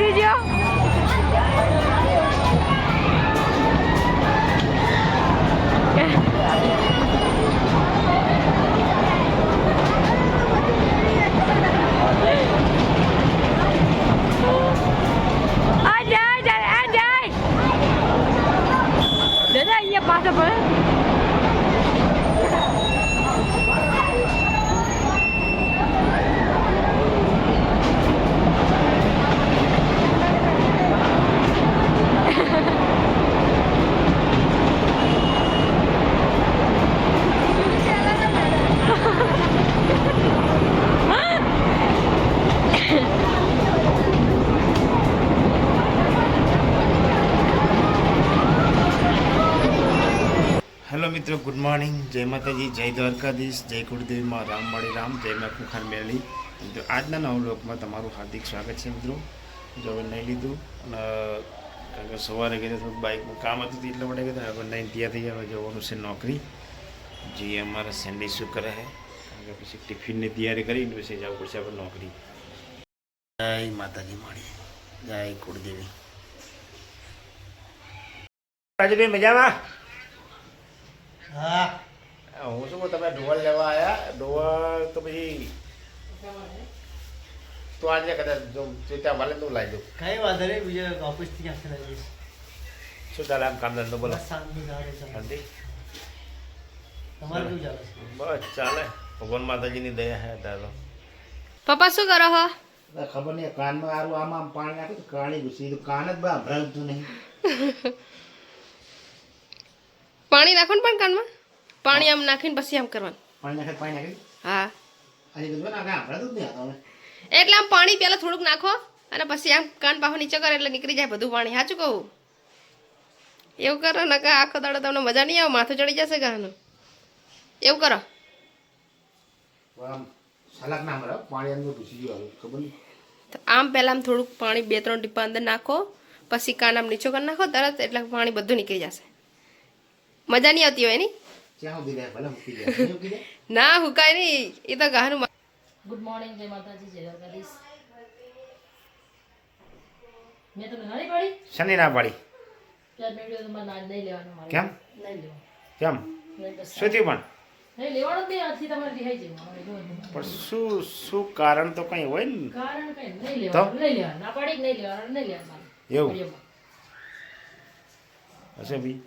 વધી ગયો દાદા અહીંયા પાછો પડે હેલો મિત્રો, ગુડ મોર્નિંગ. જય માતાજી, જય દ્વારકાધીશ, જય કુળદેવીમાં રામ માળી રામ, જય માં ખુખાર મેળી. મિત્રો આજના નવા બ્લોગમાં તમારું હાર્દિક સ્વાગત છે. મિત્રો જો હવે નહીં લીધું અને કારણ કે સવારે ગયા થોડુંક બાઇકનું કામ હતું એટલા માટે ગયા હવે નહીં તૈયાર થઈ હવે જવાનું છે નોકરી. જે અમારા સંડે શું કરે છે કારણ કે પછી ટિફિનની તૈયારી કરીને પછી જવું પડશે આપણે નોકરી. જય માતાજી માળી, જય કુળદેવી. રાજુભાઈ મજામાં? હા હું શું કહું, તમે ઢોળ લેવા આવ્યા? ઢોળ તો પછી તો આજે કદાચ જો ત્યાં વાલે તો લાવી દઉં. કઈ વાંધો નહીં, બીજા ઓફિસથી ક્યાંથી લાવી દઈશ. શું ચાલે આમ કામ ધંધો? બોલો. બસ શાંતિ ચાલે છે. શાંતિ? તમારે કેવું ચાલે છે? બસ ચાલે, ભગવાન માતાજીની દયા હે તારો. પપ્પા શું કરો હો ખબર નહીં, કાનમાં આરું આમ પાણી નાખ્યું તો કાણી ઘૂસી તો કાન જ બા ભરાવતું નહીં. પાણી નાખો ને પણ કાનમાં પાણી આમ નાખીને પછી આમ કરવાનું. પાણી નાખે હા આજે બધું નાખે ભરાતું જ નહીં आता એટલે આમ પાણી પહેલા થોડુંક નાખો અને પછી આમ કાન પાછો નીચે કરે એટલે નીકળી જાય બધું પાણી. સાચું કહું એવું કરો ને કે આખો દાડો તમને મજા નહીં આવે, માથું ચડી જશે ગાનું. એવું કરો આમ સલાક ના મરે પાણી અંદર ઘૂસી ગયું ખબર નહીં. તો આમ પહેલાં આમ થોડુંક પાણી 2-3 ટીપા અંદર નાખો પછી કાન આમ નીચો કરી નાખો તરત એટલે પાણી બધું નીકળી જશે. મજા નહીં આવતી હોય એની ક્યાં સુધી જાય ભલે મૂકી જાય ના હુકાય નહીં એ તો ગાનું. ગુડ મોર્નિંગ, જય માતાજી, જય દ્વારકાધીશ. મેં તમને નાની પાડી શનિ ના પાડી ત્યારે મેં કીધું તમારે નાજ નહીં લેવાનું મારે. કેમ? નહીં લેવાનું. કેમ નહીં બસ. શું થયું પણ? નહીં લેવાનું જ નહીં, આજથી તમારે રિહાઈ જવાનું. પણ શું કારણ તો કઈ હોય ને. કારણ કઈ નહીં લેવાનું, નહીં લેવાનું. ના પાડી કે નહીં લેવાનું, નહીં લેવાનું. એવું વિડીયોમાં. હશે ભાઈ.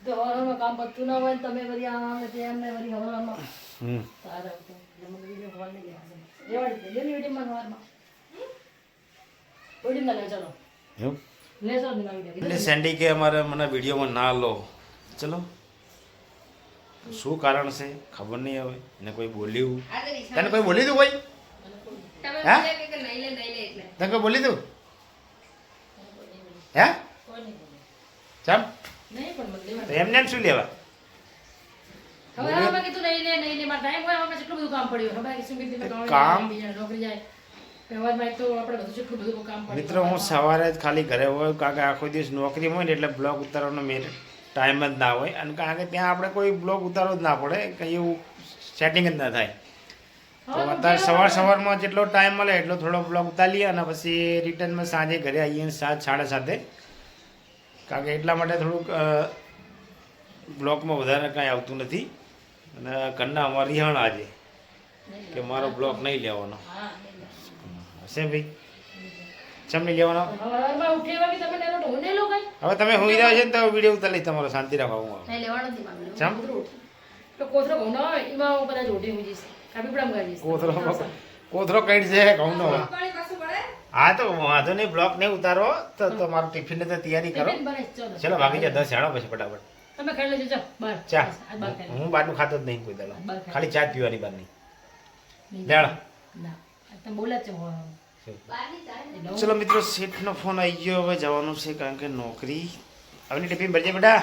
તો હવારમાં કામ પતતું ના હોય ને તમે વળી આમ ને તેમ ને વળી હવારમાં હમ સારા આવતું. એટલે મને વિડીયો હવાર નહીં લેવાનું. લેવાની છે, લેની વિડીયોમાં હવારમાં. વિડીયો ના લે, ચલો. એવું લેશો જ ના વિડીયો. એટલે સેન્ડી કે અમારે મને વિડીયોમાં ના લો. ચલો શું કારણ છે ખબર નહીં હવે. એને કોઈ બોલ્યું? તને કોઈ બોલી દઉં? કોઈ હા તને કોઈ બોલી દઉં? હે કોઈ નહીં બોલે. ચમ નહીં પણ મને લેવાનું. તો એમને એમ શું લેવા? હવે હવે કીધું નહીં લે મારે ટાઈમ હોય હવે કેટલું બધું કામ પડ્યું. હવે શું કીધું મેં કામ? બીજા નોકરી જાય વ્યવહારમાં એક તો આપણે બધું કેટલું બધું કામ પડ્યું. મિત્રો હું સવારે જ ખાલી ઘરે હોય કારણ કે આખો દિવસ નોકરી હોય ને એટલે બ્લોગ ઉતારવાનો મેં ટાઈમ જ ના હોય અને કારણ કે ત્યાં આપણે કોઈ બ્લોગ ઉતારવો જ ના પડે, કંઈ એવું સેટિંગ જ ના થાય. તો અત્યારે સવારમાં જેટલો ટાઈમ મળે એટલો થોડો બ્લોગ ઉતારી લઈએ અને પછી રિટર્નમાં સાંજે ઘરે આવીએ 7-7:30 કારણ કે એટલા માટે થોડુંક બ્લોગમાં વધારે કાંઈ આવતું નથી અને ઘરના અમારે રિહાણ આજે કે મારો બ્લોગ નહીં લેવાનો. હા હશે ભાઈ? ચમ નહીં લેવાનો? હવારમાં ઉઠી વાગે તમે નેલો ઢોલ નહીં લો કઈ. હવે તમે હોઈ રહ્યા છો ને તો વિડીયો ઉતારી લઈ, તમારો શાંતિ રાખો. હું નહીં લેવાનું નથી મારે. ચમ? તો કોથરો ઘઉં ના હોય એમાં હું કદાચ ઉઠી હું જઈશ. કાપીપડામ ગાઈ જઈશ. કોથરો કઈ છે ઘઉંનો? હા તો વાંધો નહીં, બ્લોગ નહીં ઉતારો તો તમારું ટિફિનની તો તૈયારી કરો. ટિફિન બને ચલો. ચલો ભાગી જાઓ, 10 હેડો પછી ફટાફટ. તમે ખાઈ લેજો જાઓ બહાર. ચા આજ બહાર ખાઈ હું બહારનું ખાતો જ નહીં કોઈ દાડો, બહાર ખાઈ ખાલી ચા જ પીવાની બહારની. લેજો. લેડો. ના તમે બોલ્યા જ છે હું. ચલો મિત્રો, સીટનો ફોન આવી ગયો, હવે જવાનું છે કારણ કે નોકરી. હવે ટિફિન ભરજે બેટા.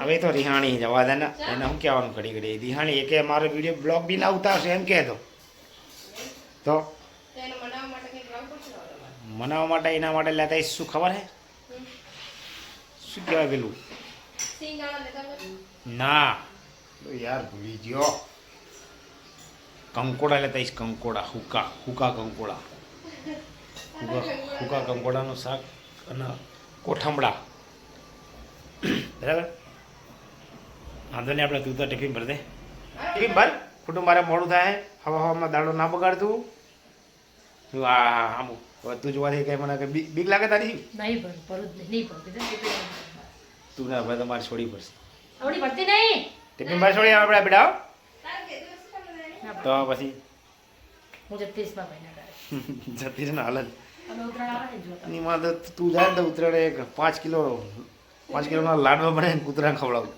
હવે તો રિહાણી જવા દે ને, એને શું કહેવાનું ઘડી ઘડી રિહાણી કે મારો વિડીયો બ્લોગ બી ના ઉતારશે એમ કહેતો તો મનાવવા માટે એના માટે લેતા શું ખબર હે શું કહેવાય પેલું? ના યાર ભૂલી ગયો. કંકોડા લેતા કંકોડા, હુકા હુકા કંકોડા. સૂકા કંકોડાનું શાક અને કોઠંબડા બરાબર વાંધો નહીં આપણે તું તો ટિફિન ભર દે ટિફિન ભર ખોટું મારે મોડું થાય હવામાં દાડો ના બગાડતું તું આમ તું જોવાથી કઈ મને બીક લાગે તારી નહીં ભરું ભરું જ નહીં ભરું તું ના હવે તમારે છોડી પડશે આવડી ભરતી નહીં ટિફિન ભર છોડી આપણે બેટા તો પછી હું જતીશમાં ભાઈ ના જતી છે ને હાલત અમે ઉતરાણ આવે ને જો એની માં તો તું જાય ને તો ઉતરાડે એક 5 કિલોના લાડવા બનાવીને કૂતરાને ખવડાવું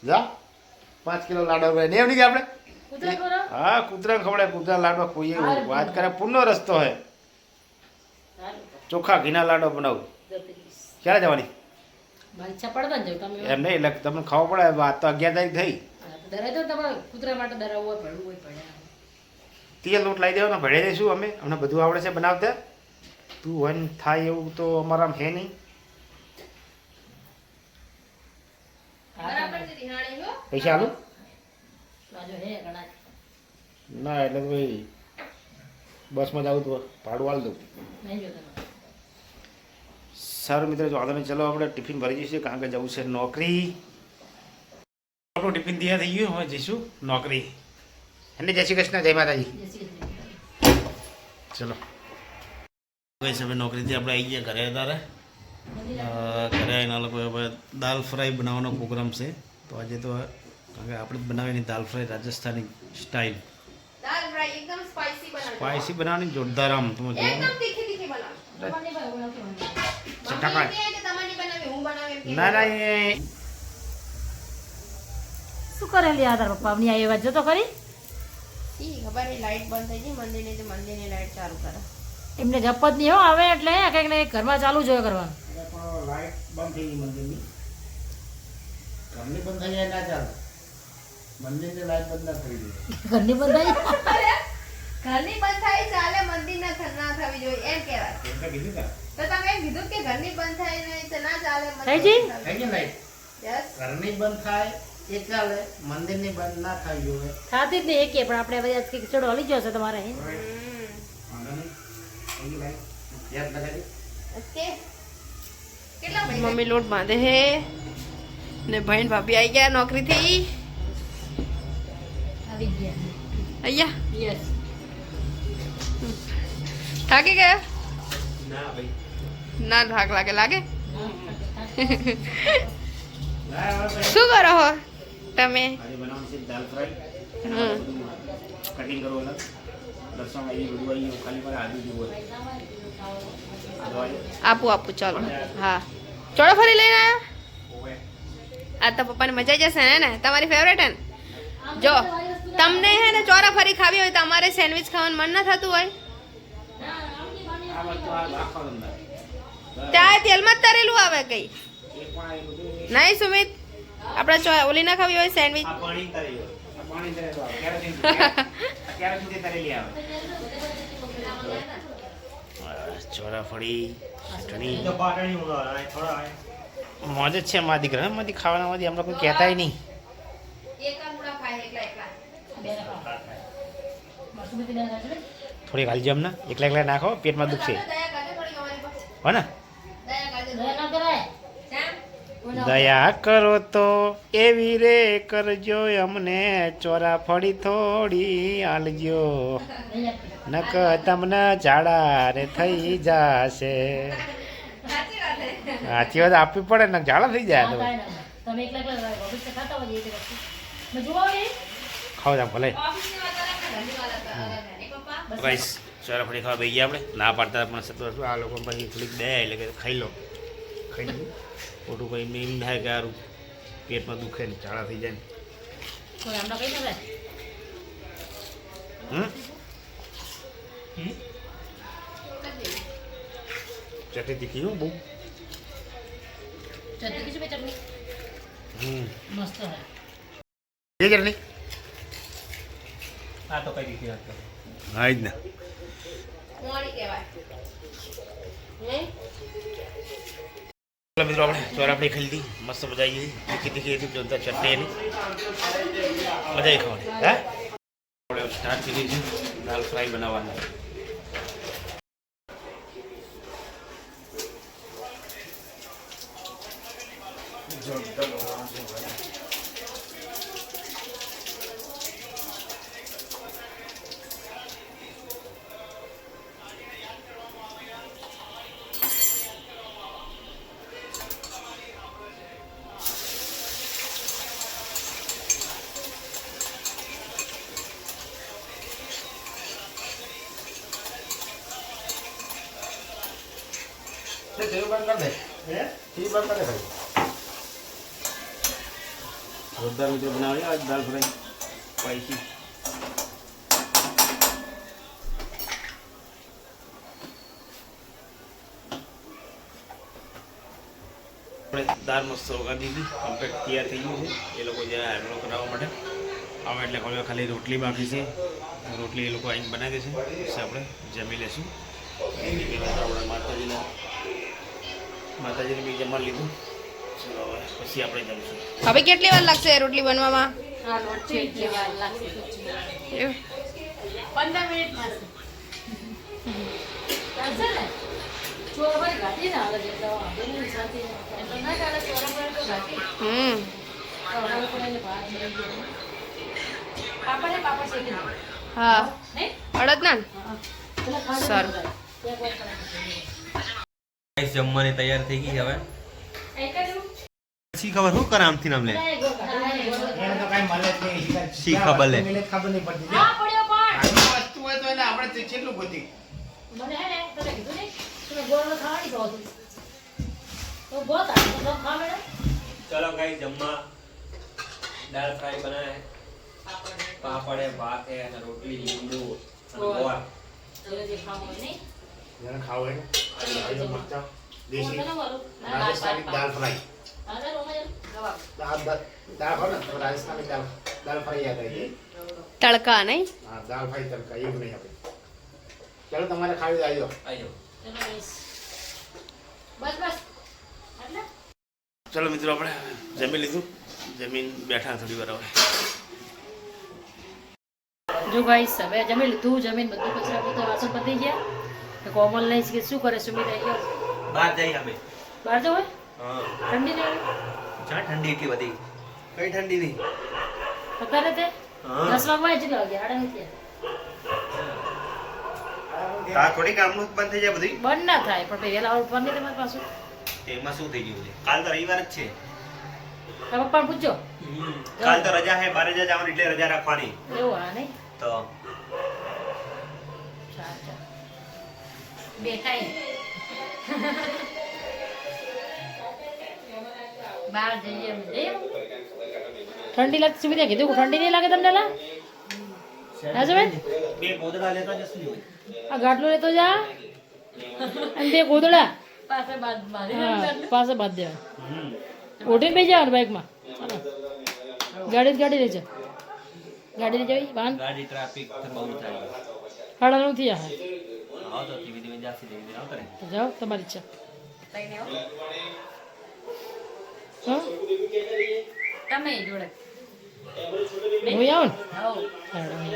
જા 5 કિલો લાડવા બનાવીને એમ નહીં કે આપણે ઉતરાણ કરો હા કૂતરાને ખવડાય કૂતરા લાડવા કોઈ એવું વાત કરે પૂર્ણ રસ્તો હે ચોખ્ખા ઘીના લાડવા બનાવું જતીશ ક્યારે જવાની મારી ઈચ્છા પડે ને જો તમે એમ નહીં એટલે તમને ખાવા પડે વાત તો 11 તારીખ થઈ ડરાય તો તમારે કૂતરા માટે ડરાવવું હોય ભરવું હોય પડે તેલ લોટ લાવી દેવાનો ભળી દઈશું અમે અમને બધું આવડે છે બનાવતા તું હોય ને થાય એવું તો અમારા હે નહીં બરાબર છે રિહાણી હો પૈસા આલું બાજુ હે ઘણા ના એટલે તો ભાઈ બસમાં જાઉં તો ભાડું આલ દઉં નહીં જો તમે સારું મિત્રો જો વાંધો નહીં ચલો આપણે ટિફિન ભરી જઈશું કારણ કે જવું છે નોકરી આપણું ટિફિન તૈયાર થઈ ગયું હવે જઈશું નોકરી અને જય શ્રી કૃષ્ણ જય માતાજી જય શ્રી કૃષ્ણ ચલો ભાઈ હવે નોકરીથી આપણે આવી ગયા ઘરે અત્યારે ઘરે એના લોકો હવે દાલ ફ્રાય બનાવવાનો પ્રોગ્રામ છે તો આજે તો કારણ કે આપણે જ બનાવેલી દાલ ફ્રાય રાજસ્થાની સ્ટાઇલ દાલ ફ્રાય એકદમ સ્પાઈસી બનાવજો સ્પાઇસી બનાવવાની જોરદાર આમ તમે જુઓ એકદમ તીખી તીખી બનાવજો તમારે ભાઈ ઓળખ ચટાકા. મમ્મી કે તમારી બનાવી હું બનાવી એમ કે ના ના એ શું કરેલી આ તાર પપ્પાની આ વાત જો તો ખરી ઈ ખબર નહીં લાઈટ બંધ થઈ ગઈ મંદિરની તો મંદિરની લાઈટ ચાલુ કરે એમને જપત નહીં હો આવે એટલે કંઈક ને કંઈક ઘરમાં ચાલુ જ હોય કરવાનું લાઈટ બંધ થઈ ગઈ મંદિરની ઘરની બંધ થઈ જાય ના ચાલે મંદિરની લાઈટ બંધ ના થઈ ગઈ ઘરની બંધાઈ ઘરની બંધ થાય ચાલે મંદિર ના થવી જોઈએ એમ કહેવાય એટલે કીધું કા તો તમે એમ કીધું કે ઘરની બંધ થાય નહીં તો ના ચાલે થઈ ગઈ? થઈ ગઈ લાઈટ યસ ઘરની બંધ થાય એ ચાલે મંદિરની બંધ ના થાય જોઈએ થતી જ નહીં એકે પણ આપણે બધા કંઈક ચડો હલી ગયો છે તમારે વાંધો નહીં થઈ ગઈ લાઈટ યાદ લગાડી ઓકે કેટલા પૈસા મમ્મી લોટ બાંધે હે ને ભાઈ ભાભી આવી ગયા નોકરીથી આવી ગયા અહીંયા યસ થાકી ગયા ના ભાઈ ના થાક લાગે લાગે ના ભાઈ શું કરો હો તમે આજે બનાવવાનું છે દાલ ફ્રાય હમ. કટિંગ કરો અલગ લસણ આવી બધું આવી ખાલી મારે આદુ જેવું હોય આદુ આવી આપું આપું ચાલો હા ચોળો ફરી લઈને આવ્યા ઓવે આ તો પપ્પાને મજા આવી જશે ને તમારી ફેવરેટ હે ને જો તમને હે ને ચોરા ફરી ખાવી હોય તો અમારે સેન્ડવિચ ખાવાનું મન ના થતું હોય આ વસ્તુ આ રાખવાનું અંદર ત્યાં તેલમાં જ તરેલું આવે કઈ એ પણ આ બધું નહીં સુમિત આપણે ઓલી ના ખાવી હોય સેન્ડવિચ આ પાણી તરેલું હોય. આ પાણી તરેલું આવે ક્યારે સુધી તરેલી આવે ચોરાફળી ચટણી तो बाहर नहीं होगा आए थोड़ा आए મોજ જ છે મારા દીકરા માંથી ખાવાનામાંથી આપણે કોઈ કહેતાય નહીં થોડીક હાલજો અમને એકલા એકલા નાખો પેટમાં દુખશે હો ને દયા કરો તો એવી રે કરજો અમને ચોરાફળી થોડી આલજો નક તમને ઝાડા રે થઈ જશે સાચી વાત આપવી પડે ને ઝાડા થઈ જાય તો તમે એકલા એકલા ઓફિસ ખાતા હોય એ વસ્તુ મેં જોવા આવી ખાવ જા ભલે રાઈસ ચોરાફળી ખાવા બેસી ગયા આપણે ના પાડતા પણ સતો આ લોકો પછી થોડીક દે એટલે કે ખાઈ લો ખાઈ લીધું ખોટું પછી એમ થાય કે સારું પેટમાં દુખે ને ઝાડા થઈ જાય ને કોઈ હમણાં કઈ નતા ચટણી તીખી હો બહુ ચટણી કીધું ચટણી મસ્ત હે એ ચટણી आ तो कई दिखी आता હા જ ને મિત્રો આપણે ચોરાફળી ખાઈ લીધી મસ્ત મજા આવી ગઈ તીખી તીખી હતી જોરદાર ચટણી એની મજા આવી ખાવાની હે આપણે સ્ટાર્ટ કરી છે દાલ ફ્રાય બનાવવાના ટીવી બંધ કર દે. ટીવી બંધ કર દે ભાઈ. જોરદાર મિત્રો બનાવી આજ દાલ ફ્રાય સ્પાઈસી. આપણે દાળ મસ્ત વગાડી દીધી, કમ્પ્લીટ તૈયાર થઈ ગયું છે. એ લોકો જરા આઈબ્રો કરાવવા માટે આવે એટલે હવે ખાલી રોટલી બાકી છે. રોટલી એ લોકો આવીને બનાવી દેશે, પછી આપણે જમી લેશું. આપણે માતાજીને બી જમવા લીધું. ચલો હવે પછી આપણે જમશું. હવે કેટલી વાર લાગશે રોટલી બનવામાં? આ લોટ છે એટલે વાર લાગશે. એવું? 15 મિનિટ થશે. ચાલશે ને? ચોરવાળી ઘાટી ના આવે એટલે વાંધો નહીં સાથે. એમ તો ના ચાલે ચોરવાળી તો ઘાટી. તો હવે પણ એને ભાત મળી ગયો. પાપડ શેકી દો. હા. નહીં? અડદના ને? હા. પેલા ખાંડ સારું. ઉમેરાય. ત્યાં કોઈ પણ નહીં. ગાઈસ જમવાની તૈયાર થઈ ગઈ હવે એ કર્યું? શી ખબર શું કરે આમથી નામ લે ના, એ ગોળ કાઢો. એને તો કાંઈ મળે જ નહીં. શી ખબર લે મિલે જ ખબર નહીં પડતી. હા, પડ્યો પણ. આટલી વસ્તુ હોય તો એને આપણે તો કેટલું ગોતી. મને હે ને તને કીધું નહીં તમે ગોળનો ખાવાની કહો છો તો ગોતા તો સબ ખા મેડમ ચલો ગાઈસ જમવા દાળ ફ્રાય બનાવે પાપડ है भात है અને રોટલી લીંબુ અને ગોળ જે ખાવું હોય નહીં જેને ખાવું હોય ને, આ મરચાં, દેશી કોણ બનાવવાનું? ના, રાજસ્થાની દાળ ફ્રાય. હા, ચાલો, ઉમેર. જવાબ. દાળ હોય ને તો રાજસ્થાની દાળ ફ્રાય યાદ આવી જાય. તડકા નહીં? હા, દાળ ફ્રાય તડકા એવું નહીં આપણે. ચાલો તમારે ખાવી આવી જાઓ. આયો ચલો, guys. બસ બસ એટલે ચલો મિત્રો આપણે જમી લીધું, જમીન બેઠા થોડી વાર હવે. જો ગાઈસ હવે જમી લીધું જમીન બધું કચરા પોતા વાસણ પતી ગયા તો કોમલ લઈશ કે શું કરે સુમિત આવી બહાર જઈ અમે બહાર જવું હોય હા ઠંડી નહીં ચા ઠંડી એટલી બધી કઈ ઠંડી નહીં અત્યારે તે હા 10 વાગવા કેટલા વાગ્યા આડા નથી તા થોડી કામનું બંધ થઈ જાય બધું બંધ ના થાય પણ પહેલા આવડ નહીં તમારી પાછું એમાં શું થઈ ગયું છે કાલ તો રવિવાર જ છે તારા પપ્પાને પૂછજો કાલ તો રજા છે બારે જવાનું એટલે રજા રાખવાની એવું હા નહીં તો ચાલ ચાલ બેઠા બહાર જઈએ એમ જઈએ ઠંડી લાગતી સુવિધા કીધું ઠંડી નહીં લાગે તમને લા હા ભાઈ બે ગોદડા લેતા જશું ને આ ગાટલો લેતો જા અને બે ગોદડા પાસે બાદ દેવા ઓઢીને બેસી જવાનું બાઇકમાં ચાલો ગાડી લઈ જા ગાડી લઈ જવી વાહન ગાડી ટ્રાફિક બહુ થાય હાડા નું થયા આવો તો ધીમે ધીમે જાસી ધીમે ધીમે આવતા રહે હા જાઓ તમારી ઈચ્છા હા તમે જોડે હું આવું હવ ને હાડા હું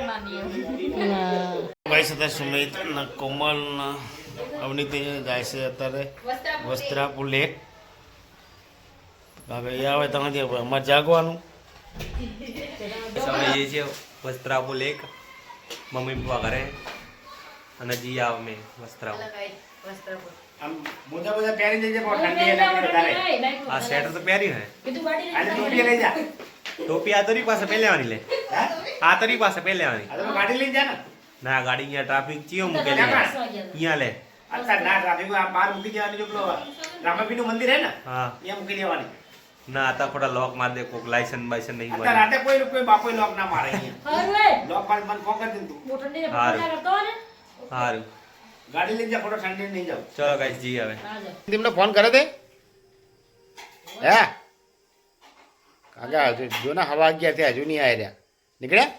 આવું ના ભાઈ સાથે સુમિત ને કોમલ ને અવનીત જાય છે અત્યારે વસ્ત્રાપુર લેક. હવે એ આવે ત્યાંથી અમારે જાગવાનું. અમે જઈએ છીએ વસ્ત્રાપુર લેક મમ્મી પપ્પા ઘરે અને જી આવ મેં વસ્ત્રાપુર આમ મોજા મોજા પહેરી જજે બહુ ઠંડી એટલે આપણે વધારે. આ સ્વેટર તો પહેર્યું હે કીધું ગાડી આજે ટોપી લઈ જા. ટોપી આ તરી પાસે પહેલેવાની લે હા? આ તરી પાસે પહેલેવાની આ તો ગાડી લઈ જા ને. ના ગાડી અહીંયા ટ્રાફિક ચિયો મૂકેલી હે. અહીંયા લે અત્યારે ના ટ્રાફિક આ બહાર મૂકી દેવાની જો પેલો રામાપીનું મંદિર હે ને હા ત્યાં મૂકી દેવાની. ના આતા ખોટા લોક માર દે કોક લાયસન્સ બાયસન નહીં અત્યારે મળે રાતે કોઈ બાપોય લોક ના મારે અહીંયા. લોક મારી મને ફોન કરી દે તું. સારું ગાડી લઈ જા, ખોટો ઠંડી નહીં જાવ. ચલો ગાઈસ જી હવે તેમને ફોન કરે તે હે કાકા હજુ જો ને હવા ગયા ત્યાં હજુ નહીં આવી રહ્યા નીકળ્યા.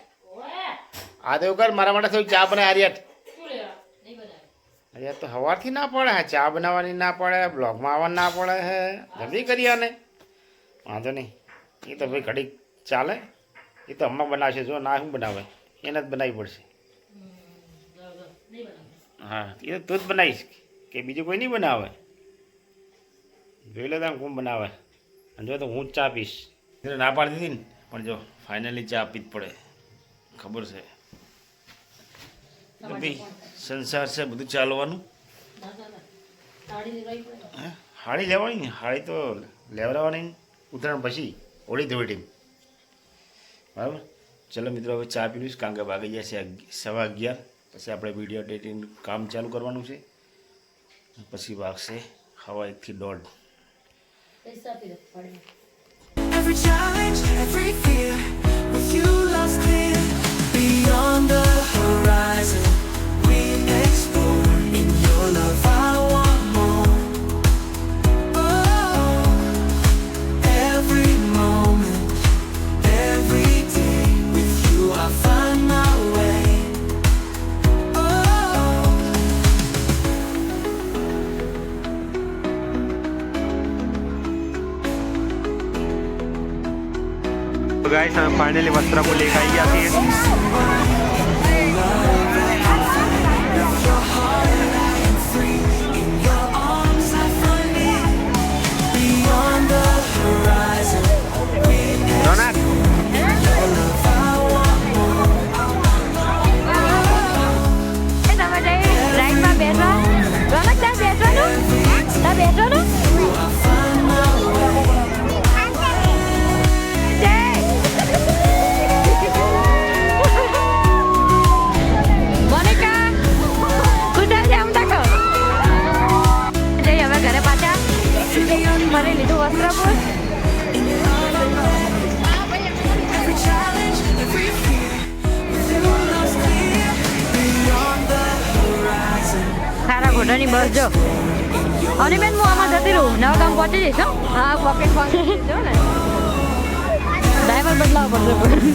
આ તો એવું કર મારા માટે થોડી ચા બનાવી આર્યા. અરે તો સવારથી ના પડે હા ચા બનાવવાની ના પડે, બ્લોગમાં આવવાની ના પડે હે. જલ્દી કરી આને વાંધો નહીં. એ તો ભાઈ ઘડીક ચાલે. એ તો અમ્મા બનાવશે, જો ના શું બનાવે એને જ બનાવવી પડશે. હા એ તો તું જ બનાવીશ કે બીજું કોઈ નહીં બનાવે. જોઈ લે તમે કોણ બનાવે અને જો તો હું જ ચા પીશ એટલે ના પાડી દીધી ને પણ જો ફાઇનલી ચા આપવી જ પડે ખબર છે ભાઈ સંસાર છે બધું ચાલવાનું હે હાડી લેવાની ને હાડી તો લેવડાવવાની ઉત્તરાયણ પછી હોળી ધોળી બરાબર ચલો મિત્રો હવે ચા પી લઈશ કારણ કે વાગી જાય છે 11:15 પછી આપણે વિડીયો એડિટિંગ કામ ચાલુ કરવાનું છે પછી વાગશે 1:30 Every challenge, every fear, with you lost clear beyond the horizon. We explore in your love. I want more. Oh, every moment, every day, with you I find my way. Oh. तो guys हम finally Vastrapur लेकर आई जाती है In your arms I find me. Beyond the horizon, we Ronak તમે રાઈડમાં બેઠો રોનક ત્યાં બેઠવાનું ત્યાં બેઠવાનું Monica કુદાલ જામ તકો જઈ હવે ઘરે પાછા ફરી લીધું વસ્ત્રપુર every challenge, every fear, with you lost clear beyond the horizon. ખારા ઘોટાની બસ જો અને બેન હું આમાં જતી રહું નવા ગામ પહોંચી જઈશ હો હા પોકેટ પહોંચી જો ને ડ્રાઈવર બદલાવો પડશે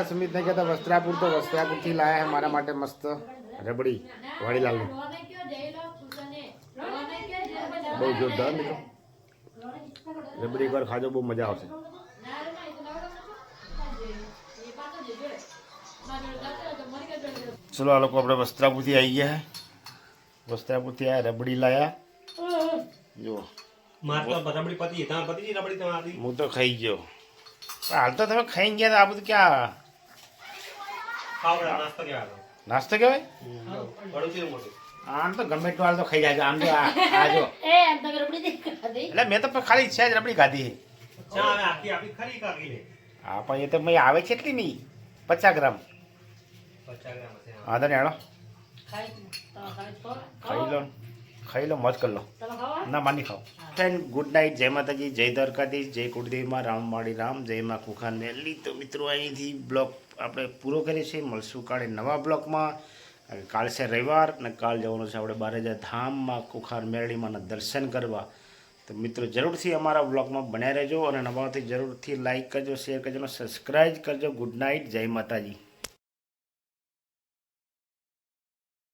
સુમિત ને કહેતા વસ્ત્રાપુર તો વસ્ત્રાપુરથી લાયા હે મારા માટે મસ્ત રબડી વાડીલાલની બહુ જોરદાર મિત્રો રબડી એકવાર ખાજો બહુ મજા આવશે ચલો આ લોકો આપણે વસ્ત્રાપુરથી આવી ગયા હે વસ્ત્રાપુરથી આ રબડી લાયા જો मार तो रबड़ी पति है पति नहीं रबड़ी तुम्हारी હું તો ખાઈ ગયો હાલ તો તમે ખાઈ ગયા તો આ બધું ક્યાં खाओ बड़ा नाश्ता क्या है નાસ્તો કહેવાય बड़ो चीज मोटे આમ તો ગમે એટલું હાલ તો ખાઈ જાય આમ તો આ જો એ એમ તો રબડી દે ખાધી એટલે મેં તો ખાલી છે જ રબડી ખાધી अच्छा मैं आपकी आपकी खरी का ले હા પણ એ તો મેં આવે છે એટલી નહીં 50 ગ્રામ 50 ग्राम से હા તો નેડો ખાઈ ખાઈ લો મસ્ત કરી લો તમે ખાવા ના માની ખાઓ ફ્રેન્ડ ગુડ નાઇટ જય માતાજી જય દ્વારકાધીશ જય કુળદેવીમાં રામવાડી રામ જય માં કુખાર મેલી તો મિત્રો અહીંથી બ્લોગ આપણે પૂરો કરીએ છીએ મળશું કાલે નવા બ્લોગમાં કાલ છે રવિવાર અને કાલ જવાનું છે આપણે 12,000 ધામમાં કુખાર મેરડીમાંના દર્શન કરવા તો મિત્રો જરૂરથી અમારા બ્લોગમાં બન્યા રહેજો અને નવાથી જરૂરથી લાઈક કરજો શેર કરજો અને સબસ્ક્રાઈબ કરજો ગુડ નાઇટ જય માતાજી